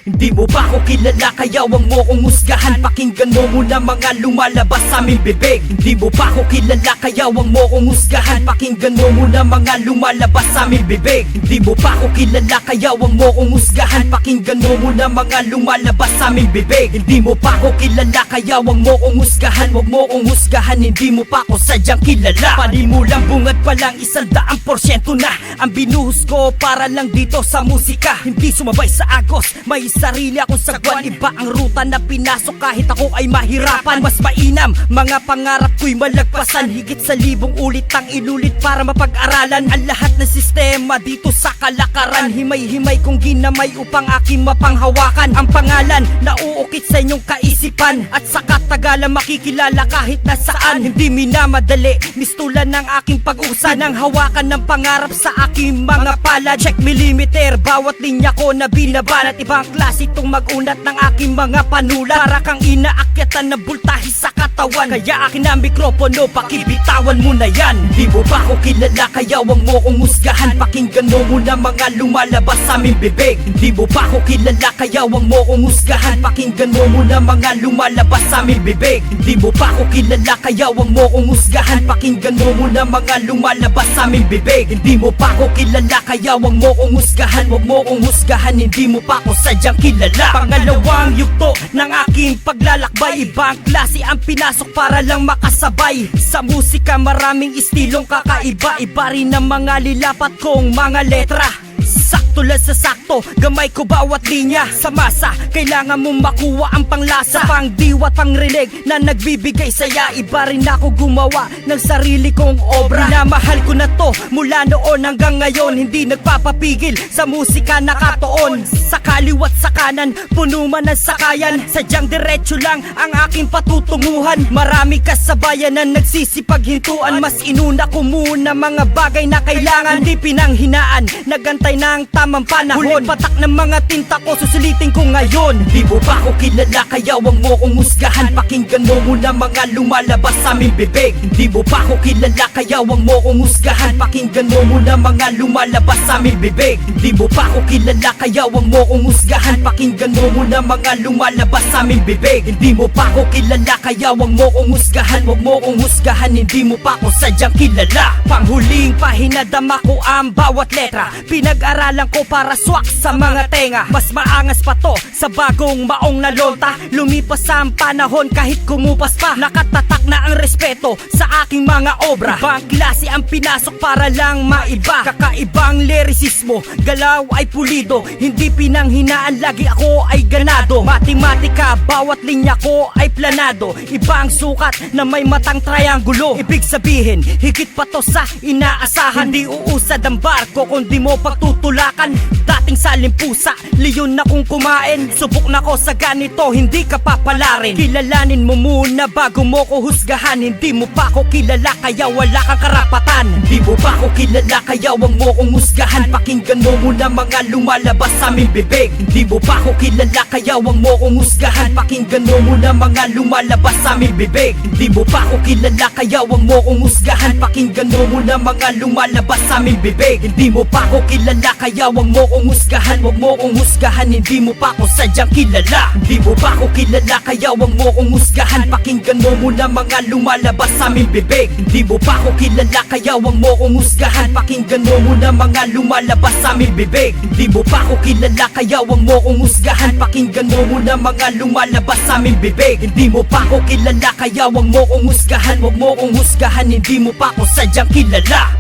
Hindi mo ba ako kilala kaya wag mo kong husgahan. Pakinggan mo muna mga lumalabas sa aming bibig. Hindi mo ba ako kilala kaya wag mo kong husgahan. Pakinggan mo muna mga lumalabas sa aming bibig. Hindi mo ba ako kilala kaya wag mo kong husgahan. Pakinggan mo muna mga lumalabas sa aming bibig. Hindi mo pa ako kilala kaya wag mo kong husgahan. Wag mo kong husgahan, hindi mo pa ako sadyang kilala. Panimulang bungad pa lang 100% na ang binuhos ko para lang dito sa musika. Hindi sumabay sa agos, may sarili akong sagwan. Iba ang ruta na pinasok kahit ako ay mahirapan. Mas mainam, mga pangarap ko'y malagpasan. Higit sa 1000 ulit ang inulit para mapag-aralan ang lahat ng sistema dito sa kalakaran. Himay-himay kong ginamay upang aking mapanghawakan ang pangalan na uukit sa inyong kaisipan. At sa katagalan makikilala kahit nasaan. Hindi minamadali, mistulan ng aking pag-usa ng hawakan ng pangarap sa aking mga palad. Check millimeter, bawat linya ko na binabanat. Ibang klase itong magunat ng aking mga panulat. Para kang inaakyatan ng bultahe sa katawan. Kaya akin ang mikropono, pakibitawan mo na yan. Di mo ba ako kilala kaya wag mo kong husgahan. Pakinggan mo muna mga lumalabas sa aming bibig. Di mo ba ako kilala kaya wag mo kong husgahan. Pakinggan mo muna mga lumalabas sa aming bibig. Di mo ba ako kilala kaya wag mo kong husgahan. Pakinggan mo muna mga lumalabas sa aming bibig. Hindi mo pa ako kilala kaya wag mo kong husgahan. Wag mo kong husgahan, hindi mo pa ako sadyang kilala. Pangalawang yugto ng aking paglalakbay. Ibang klase ang pinasok para lang makasabay. Sa musika maraming istilong kakaiba. Iba rin ang mga lilapat kong mga letra. Sakto lang sa sakto, gamay ko bawat linya. Sa masa, kailangan mong makuha ang panglasa. Pang diwat, pang rinig na nagbibigay saya. Iba rin ako gumawa ng sarili kong obra. Minamahal ko na to mula noon hanggang ngayon. Hindi nagpapapigil sa musika nakatoon. Sa kaliwat sa kanan, puno man ang sakayan. Sadyang diretso lang ang aking patutunguhan. Marami kasabayan na nagsisipaghintuan. Mas inuna ko muna mga bagay na kailangan. Hindi pinanghinaan, nagantay ng tamang panahon. Huling patak ng mga tinta ko, susulitin ko ngayon. Di mo ba ako kilala kaya wag mo kong husgahan. Pakinggan mo muna mga lumalabas sa aming bibig. Di mo ba ako kilala kaya wag mo kong husgahan. Pakinggan mo muna mga lumalabas sa aming bibig. Di mo ba ako kilala kaya wag mo kong husgahan. Pakinggan mo muna mga lumalabas sa aming bibig. Hindi mo pa ako kilala kaya wag mo kong husgahan. Wag mo kong husgahan, hindi mo pa ako sadyang kilala. Panghuling pahinadama ko ang bawat letra. Pinag-aralan ko para swak sa mga tenga. Mas maangas pa to sa bagong maong nalonta. Lumipas ang panahon kahit kumupas pa. Nakatatak na ang respeto sa aking mga obra. Ibang klase ang pinasok para lang maiba. Kakaibang lyricismo, galaw ay pulido. Hindi pinanghinaan, lagi ako ay ganado. Matematika, bawat linya ko ay planado. Ibang sukat na may matang triangulo. Ibig sabihin, higit pa to sa inaasahan. Hindi uusad ang barko kung di mo pagtutulakan. Dating salimpusa, leon na kung kumain. Subok na ko sa ganito, hindi ka papalarin. Kilalanin mo muna bago mo ko husgahan. Hindi mo pa ako kilala kaya wala kang karapatan. Hindi mo ba ako kilala kaya wag mo kong husgahan. Pakinggan mo muna mga lumalabas sa aming bibig. Hindi mo ba ako kilala kaya wag mo kong husgahan. Pakinggan mo muna mga lumalabas sa aming bibig. Hindi mo ba ako kilala kaya wag mo kong husgahan. Pakinggan mo muna mga lumalabas sa aming bibig. Hindi mo pa ako kilala kaya wag mo kong husgahan. Wag mo kong husgahan, hindi mo pa ako sadyang kilala. Hindi mo ba ako kilala kaya wag mo kong husgahan. Pakinggan mo muna mga lumalabas sa aming bibig. Hindi mo ba ako kilala kaya wag mo kong husgahan. Pakinggan mo muna mga lumalabas sa aming bibig. Hindi mo ba ako kilala kaya wag mo kong husgahan. Pakinggan mo muna mga lumalabas sa aming bibig. Hindi mo pa ako kilala kaya wag mo kong husgahan. Wag mo kong husgahan, hindi mo pa ako sadyang kilala.